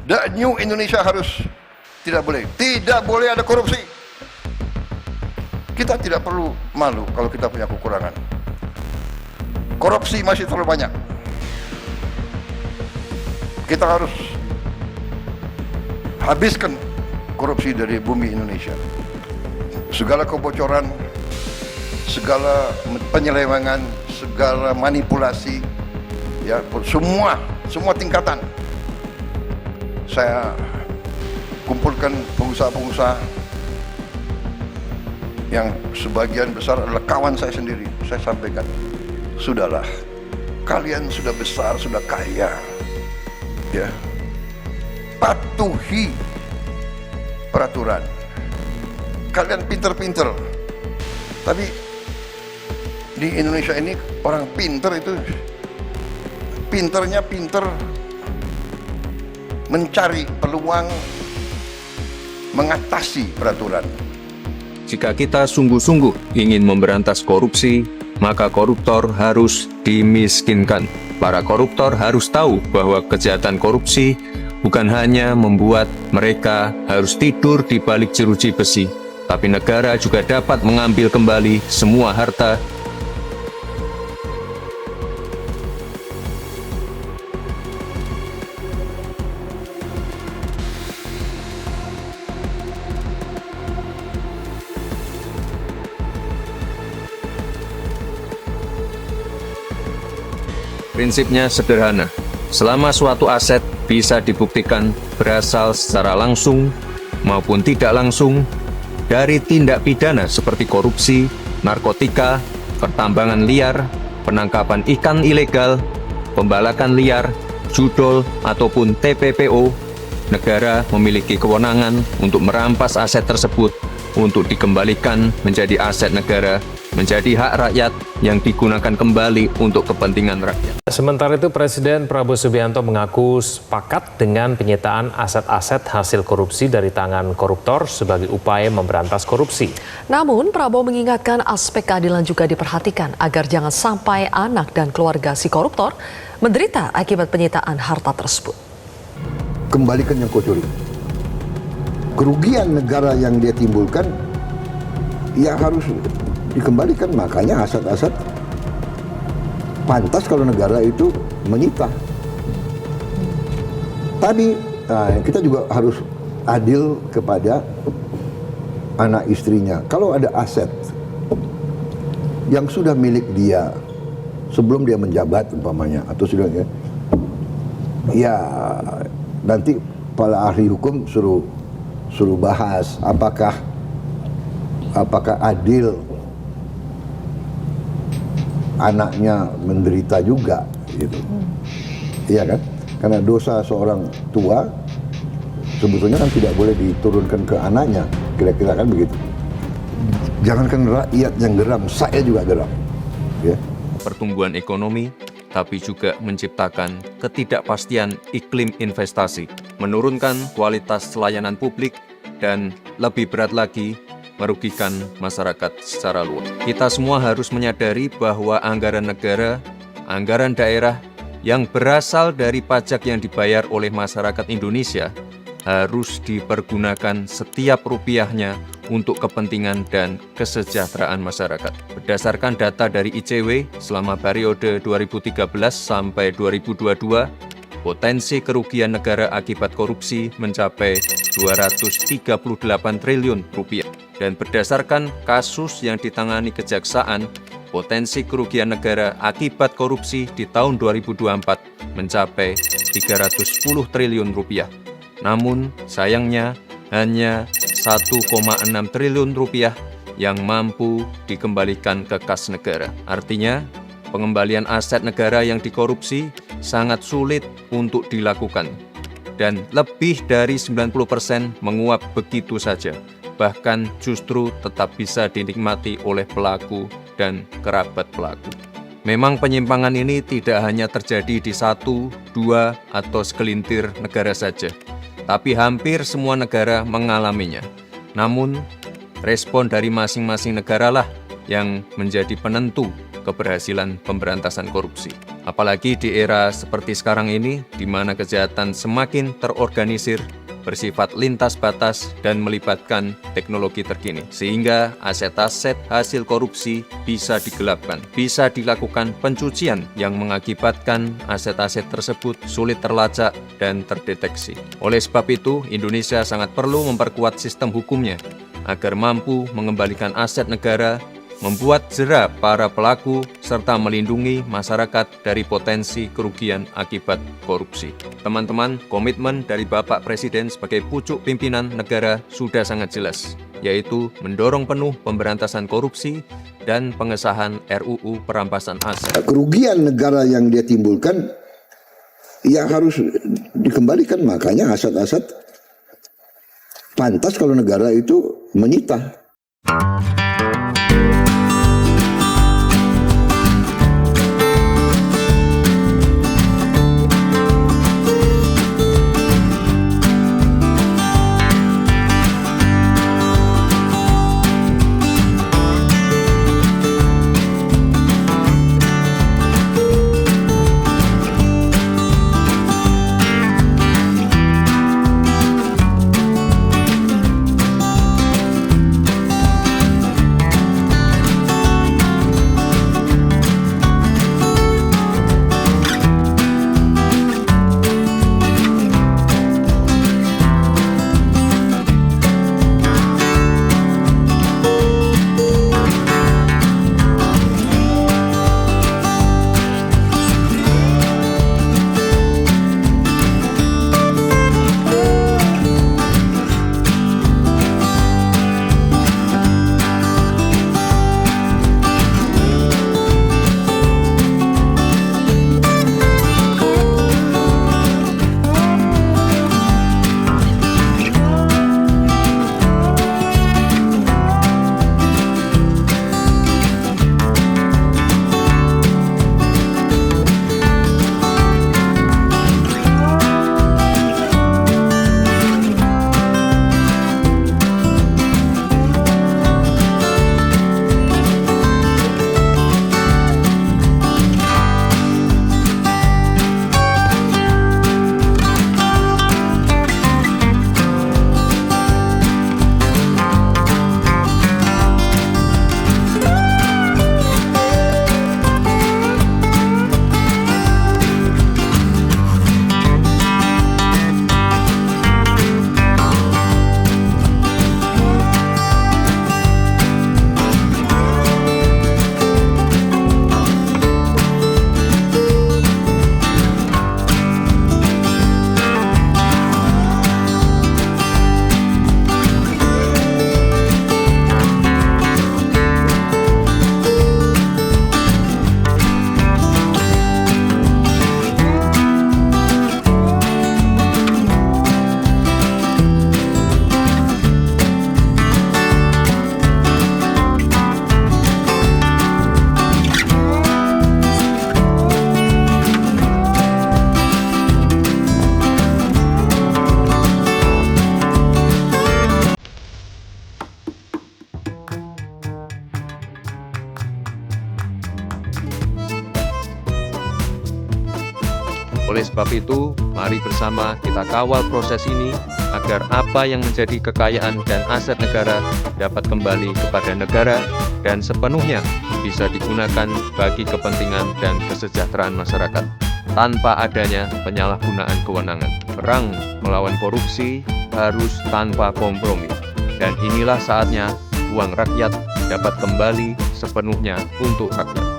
The New Indonesia harus tidak boleh ada korupsi. Kita tidak perlu malu kalau kita punya kekurangan. Korupsi masih terlalu banyak. Kita harus habiskan korupsi dari bumi Indonesia. Segala kebocoran, segala penyelewengan, segala manipulasi, ya semua tingkatan. Saya kumpulkan pengusaha-pengusaha yang sebagian besar adalah kawan saya sendiri. Saya sampaikan, sudahlah, kalian sudah besar, sudah kaya, ya, patuhi peraturan. Kalian pinter-pinter, tapi di Indonesia ini orang pinter itu pinternya mencari peluang mengatasi peraturan. Jika kita sungguh-sungguh ingin memberantas korupsi, maka koruptor harus dimiskinkan. Para koruptor harus tahu bahwa kejahatan korupsi bukan hanya membuat mereka harus tidur di balik jeruji besi, tapi negara juga dapat mengambil kembali semua harta. Prinsipnya sederhana, selama suatu aset bisa dibuktikan berasal secara langsung maupun tidak langsung dari tindak pidana seperti korupsi, narkotika, pertambangan liar, penangkapan ikan ilegal, pembalakan liar, judol, ataupun TPPO, negara memiliki kewenangan untuk merampas aset tersebut untuk dikembalikan menjadi aset negara, menjadi hak rakyat yang digunakan kembali untuk kepentingan rakyat. Sementara itu, Presiden Prabowo Subianto mengaku sepakat dengan penyitaan aset-aset hasil korupsi dari tangan koruptor sebagai upaya memberantas korupsi. Namun, Prabowo mengingatkan aspek keadilan juga diperhatikan agar jangan sampai anak dan keluarga si koruptor menderita akibat penyitaan harta tersebut. Kembalikan yang kau curi. Kerugian negara yang dia timbulkan, ya harus dikembalikan. Makanya aset-aset pantas kalau negara itu menyita. Tapi kita juga harus adil kepada anak istrinya. Kalau ada aset yang sudah milik dia sebelum dia menjabat umpamanya, atau sudah ya nanti para ahli hukum suruh bahas apakah adil anaknya menderita juga gitu. Iya kan? Karena dosa seorang tua sebetulnya kan tidak boleh diturunkan ke anaknya, kira-kira kan begitu. Jangankan rakyat yang geram, saya juga geram. Ya. Pertumbuhan ekonomi, tapi juga menciptakan ketidakpastian iklim investasi, menurunkan kualitas layanan publik, dan lebih berat lagi, merugikan masyarakat secara luas. Kita semua harus menyadari bahwa anggaran negara, anggaran daerah yang berasal dari pajak yang dibayar oleh masyarakat Indonesia harus dipergunakan setiap rupiahnya untuk kepentingan dan kesejahteraan masyarakat. Berdasarkan data dari ICW, selama periode 2013 sampai 2022, potensi kerugian negara akibat korupsi mencapai 238 triliun rupiah. Dan berdasarkan kasus yang ditangani kejaksaan, potensi kerugian negara akibat korupsi di tahun 2024 mencapai 310 triliun rupiah. Namun, sayangnya hanya 1,6 triliun rupiah yang mampu dikembalikan ke kas negara. Artinya, pengembalian aset negara yang dikorupsi sangat sulit untuk dilakukan. Dan lebih dari 90% menguap begitu saja. Bahkan justru tetap bisa dinikmati oleh pelaku dan kerabat pelaku. Memang penyimpangan ini tidak hanya terjadi di 1, 2, atau segelintir negara saja, tapi hampir semua negara mengalaminya. Namun, respon dari masing-masing negara lah yang menjadi penentu keberhasilan pemberantasan korupsi. Apalagi di era seperti sekarang ini, di mana kejahatan semakin terorganisir, bersifat lintas batas, dan melibatkan teknologi terkini. Sehingga aset-aset hasil korupsi bisa digelapkan, bisa dilakukan pencucian yang mengakibatkan aset-aset tersebut sulit terlacak dan terdeteksi. Oleh sebab itu, Indonesia sangat perlu memperkuat sistem hukumnya agar mampu mengembalikan aset negara, membuat jera para pelaku, serta melindungi masyarakat dari potensi kerugian akibat korupsi. Teman-teman, komitmen dari Bapak Presiden sebagai pucuk pimpinan negara sudah sangat jelas, yaitu mendorong penuh pemberantasan korupsi dan pengesahan RUU perampasan aset. Kerugian negara yang dia timbulkan ya harus dikembalikan, makanya aset-aset pantas kalau negara itu menyita. Oleh sebab itu, mari bersama kita kawal proses ini agar apa yang menjadi kekayaan dan aset negara dapat kembali kepada negara dan sepenuhnya bisa digunakan bagi kepentingan dan kesejahteraan masyarakat tanpa adanya penyalahgunaan kewenangan. Perang melawan korupsi harus tanpa kompromi, dan inilah saatnya uang rakyat dapat kembali sepenuhnya untuk rakyat.